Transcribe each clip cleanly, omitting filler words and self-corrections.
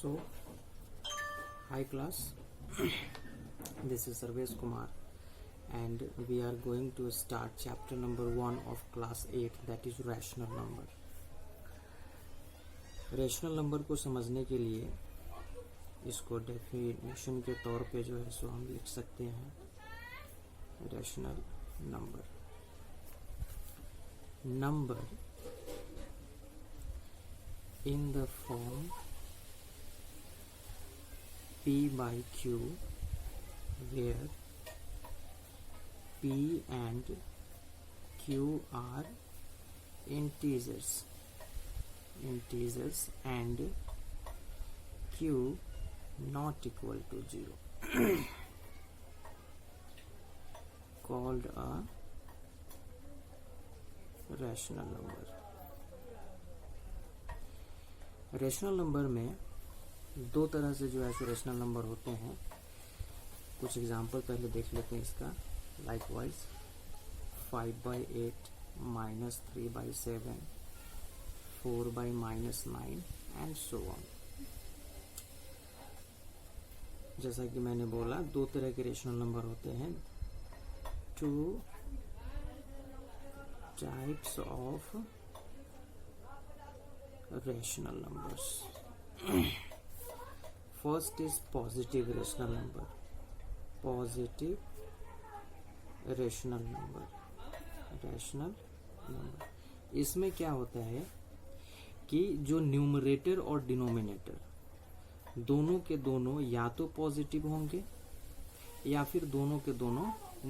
So, hi class, this is Sarvesh Kumar and we are going to start chapter number 1 of class 8, that is rational number. Rational number को समझने के लिए इसको definition के तौर पे जो है सो हम लिख सकते हैं rational number in the form P by Q, where P and Q are integers and Q not equal to 0 called a rational number. Rational number में दो तरह से जो है सो रेशनल नंबर होते हैं. कुछ एग्जांपल पहले देख लेते हैं इसका. Likewise 5/8 -3/7 4/-9 and so on. जैसा कि मैंने बोला, दो तरह के रेशनल नंबर होते हैं. Two types of rational numbers. First is positive rational number. इसमें क्या होता है कि जो न्यूमरेटर और डिनोमिनेटर दोनों के दोनों या तो पॉजिटिव होंगे या फिर दोनों के दोनों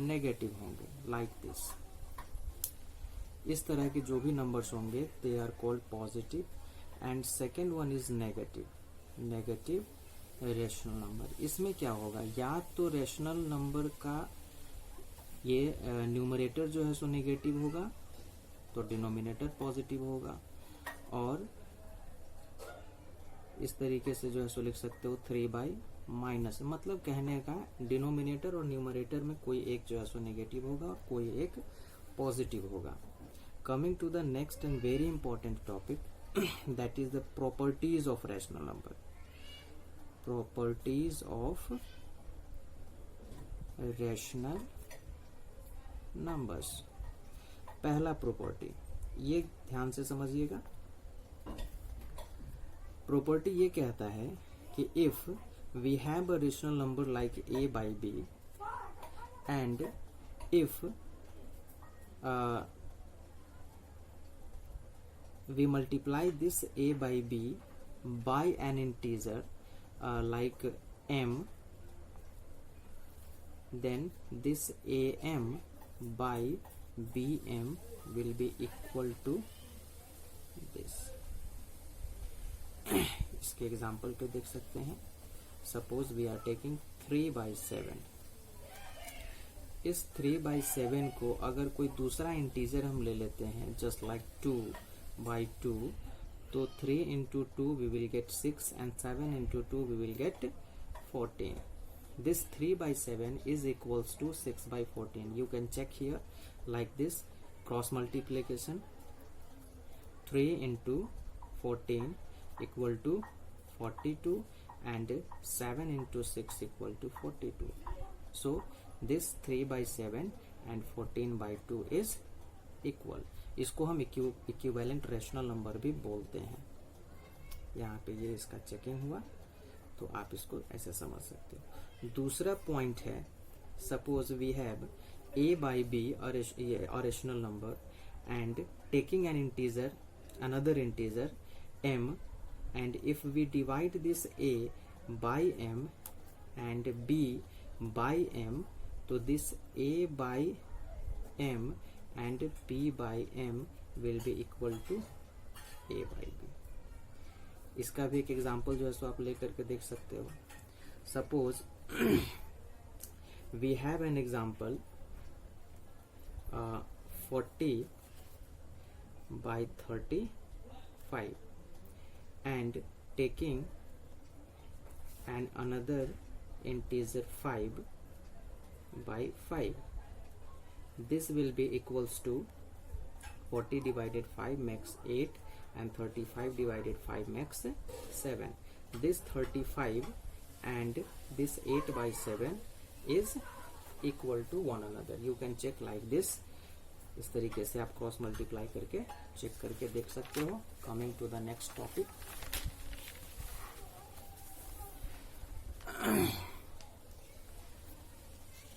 नेगेटिव होंगे. Like this. इस तरह के जो भी नंबर्स होंगे they are called positive. And second one is negative rational number. इसमें क्या होगा, या तो रेशनल नंबर का ये न्यूमरेटर जो है सो नेगेटिव होगा तो डिनोमिनेटर पॉजिटिव होगा. और इस तरीके से जो है सो लिख सकते हो 3/-. मतलब कहने का डिनोमिनेटर और न्यूमरेटर में कोई एक जो है सो नेगेटिव होगा और कोई एक पॉजिटिव होगा. Coming to the next and very important topic, that is the properties of rational number. Properties of rational numbers. पहला प्रॉपर्टी, ये ध्यान से समझिएगा. प्रॉपर्टी ये कहता है कि if we have a rational number like a by b and if we multiply this a by b by an integer like m, then this am by bm will be equal to this. इसके example पे देख सकते हैं. Suppose we are taking 3/7. इस 3/7 को अगर कोई दूसरा इंटीजर हम ले लेते हैं जस्ट लाइक 2/2, तो 3 into 2 we will get 6 and 7 into 2 we will get 14. This 3/7 is equals to 6/14. You can check here like this. Cross multiplication, 3 into 14 equal to 42 and 7 into 6 equal to 42. So this 3/7 and 14/2 is equal. इसको हम equivalent rational number भी बोलते हैं. यहाँ पे ये इसका checking हुआ तो आप इसको ऐसे समझ सकते हो. दूसरा पॉइंट है, suppose we have a by b or rational number and taking an integer, another integer m, and if we divide this a by m and b by m, तो this a by m and b by m will be equal to a by b. इसका भी एक example जो है सो आप लेकर के देख सकते हो. Suppose we have an example 40/35 and taking an another integer 5/5. This will be equals to 40 divided 5 makes 8 and 35 divided 5 makes 7. this 35 and this 8 by 7 is equal to one another. You can check like this. इस तरीके से आप cross multiply करके check करके देख सकते हो. Coming to the next topic.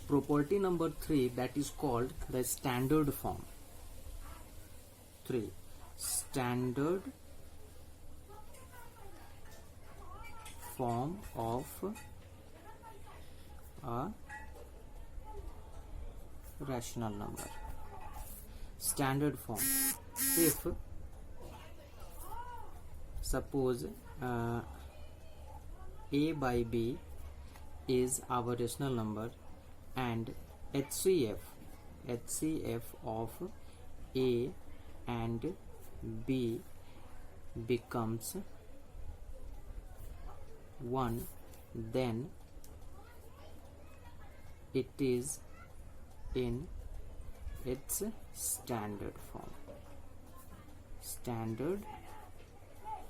Property number 3, that is called the standard form. 3. Standard form of a rational number. Standard form. If suppose a by b is our rational number and HCF of A and B becomes 1, then it is in its standard form. Standard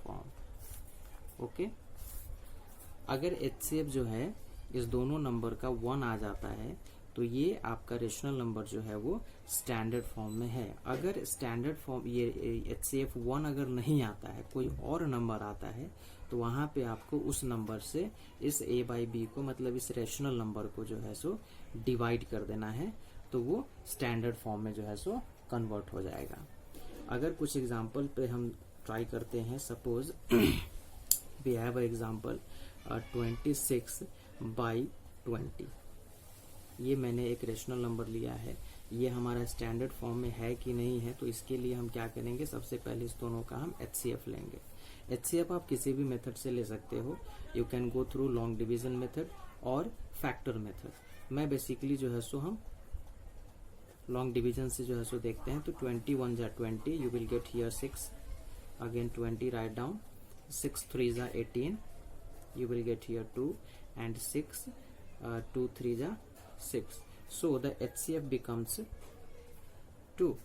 form. Okay. अगर HCF जो है इस दोनों number का 1 आ जाता है तो ये आपका रेशनल नंबर जो है वो स्टैंडर्ड फॉर्म में है. अगर स्टैंडर्ड फॉर्म ये HCF 1 अगर नहीं आता है, कोई और नंबर आता है, तो वहां पे आपको उस नंबर से इस A by B को, मतलब इस रेशनल नंबर को जो है सो डिवाइड कर देना है, तो वो स्टैंडर्ड फॉर्म में जो है सो कन्वर्ट हो जाएगा. अगर कुछ एग्जांपल पे हम ट्राई करते हैं. Suppose we have a example 26 by 20. ये मैंने एक रेशनल नंबर लिया है. ये हमारा स्टैंडर्ड फॉर्म में है कि नहीं है, तो इसके लिए हम क्या करेंगे, सबसे पहले इस दोनों का हम HCF लेंगे. HCF आप किसी भी मेथड से ले सकते हो. You can go through long division method और फैक्टर मेथड. मैं बेसिकली जो है सो हम लॉन्ग डिवीजन से जो है सो देखते हैं. तो 21 जा 20, you will get here 6, again 20 write down, 6 3 जा 18, you will get here 2 and 6, 2 3 ja 6. So the HCF becomes 2.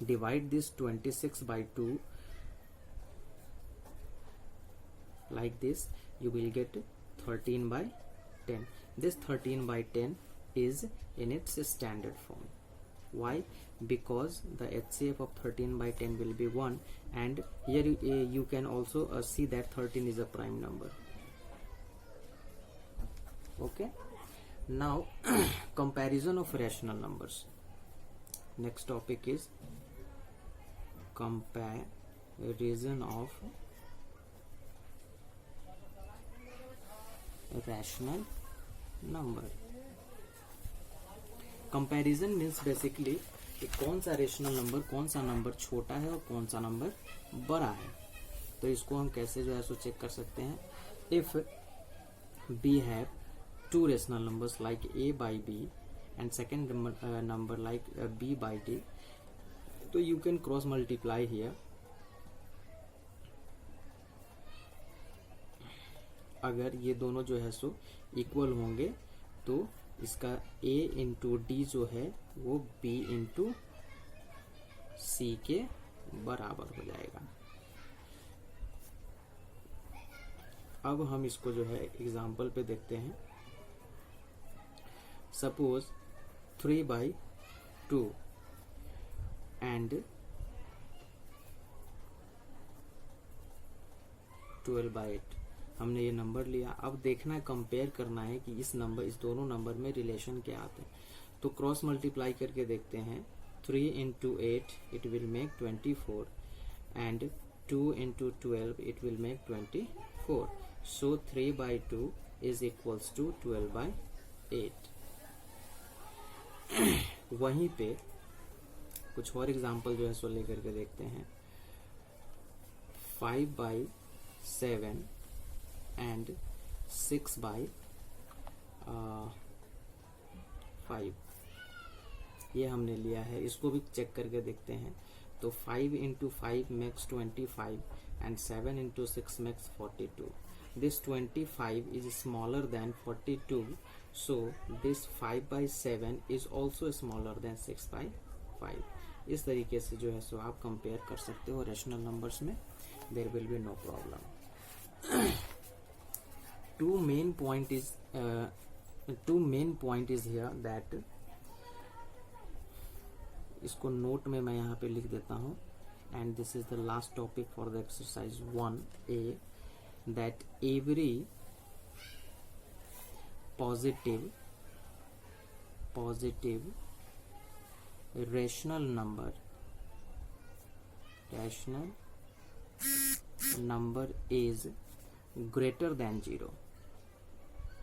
Divide this 26 by 2 like this, you will get 13 by 10. This 13 by 10 is in its standard form. Why? Because the HCF of 13 by 10 will be 1, and here you can also see that 13 is a prime number. Okay. Now comparison of rational numbers. Next topic is comparison of rational number. Comparison means basically कि कौन सा rational number, कौन सा number छोटा है और कौन सा नंबर बड़ा है. तो इसको हम कैसे जो है सो चेक कर सकते हैं. If we have two rational numbers like A by B and second number like B by D, तो you can cross multiply here. अगर ये दोनों जो है सो इक्वल होंगे तो इसका A इंटू डी जो है वो B इंटू C के बराबर हो जाएगा. अब हम इसको जो है एग्जाम्पल पे देखते हैं. Suppose 3 by 2 and 12 by 8. हमने ये नंबर लिया. अब देखना है, कंपेयर करना है कि इस दोनों नंबर में रिलेशन क्या आते हैं. तो क्रॉस मल्टीप्लाई करके देखते हैं. 3 into 8 it will make 24 and 2 into 12 it will make 24. So 3 by 2 is equals to 12 by 8. वहीं पे कुछ और एग्जांपल जो है सो लेकर के देखते हैं. 5 by 7 and 6 by 5. ये हमने लिया है. इसको भी चेक करके देखते हैं. तो 5 into 5 makes 25 and 7 into 6 makes 42. This 25 is smaller than 42, so this 5 by 7 is also smaller than 6 by 5. इस तरीके से जो है सो आप कंपेयर कर सकते हो रेशनल नंबर्स में. There will be no problem. two main point is here that, इसको नोट में मैं यहाँ पे लिख देता हूँ, and this is the last topic for the exercise 1A, that every positive rational number is greater than 0.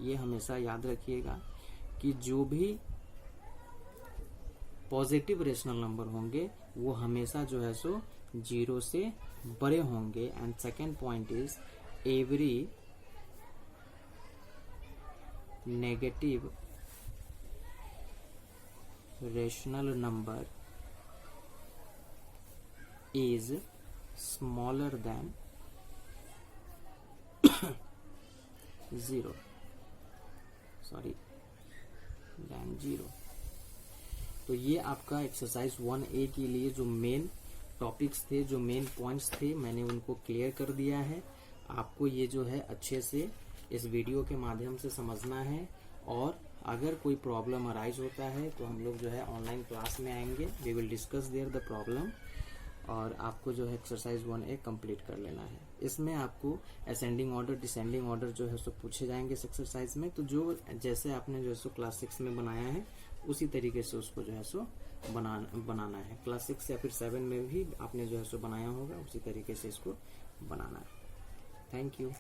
ये हमेशा याद रखिएगा कि जो भी पॉजिटिव रेशनल नंबर होंगे वो हमेशा जो है सो 0 से बड़े होंगे. And second point is every negative rational number is smaller than 0. तो ये आपका एक्सरसाइज 1A के लिए जो मेन टॉपिक्स थे, जो मेन पॉइंट्स थे, मैंने उनको क्लियर कर दिया है. आपको ये जो है अच्छे से इस वीडियो के माध्यम से समझना है. और अगर कोई प्रॉब्लम अराइज होता है तो हम लोग जो है ऑनलाइन क्लास में आएंगे. We will discuss there the problem. और आपको जो है एक्सरसाइज 1A कंप्लीट कर लेना है. इसमें आपको असेंडिंग ऑर्डर, डिसेंडिंग ऑर्डर जो है सो पूछे जाएंगे इस एक्सरसाइज में. तो जो जैसे आपने जो है सो क्लास 6 में बनाया है उसी तरीके से उसको जो है सो बनाना है. क्लास 6 या फिर 7 में भी आपने जो है सो बनाया होगा, उसी तरीके से इसको बनाना है. Thank you.